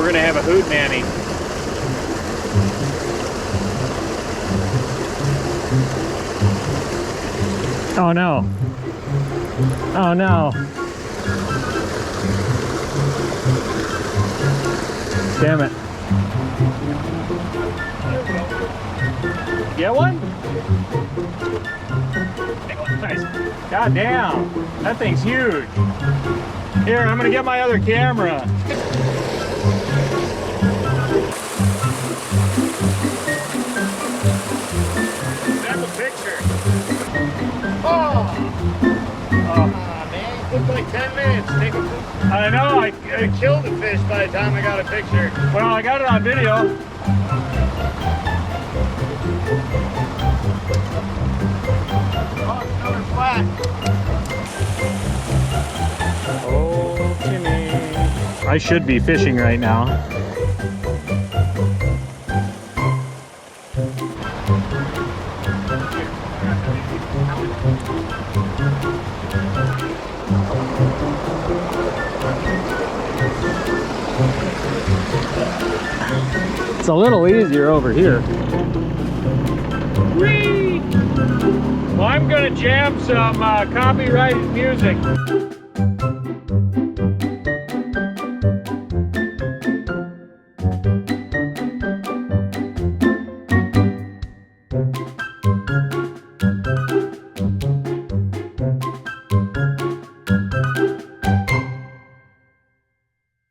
we're gonna have a hoot nanny. Oh no. Oh no. Damn it. Get one? Nice. God damn. That thing's huge. Here, I'm gonna get my other camera. Snap a picture. Oh! Man, it took like 10 minutes. Take a picture. I know, I killed the fish by the time I got a picture. Well, I got it on video. Oh, it's another flat. Oh, Timmy. I should be fishing right now. It's a little easier over here. Whee! Well, I'm gonna jam some copyrighted music.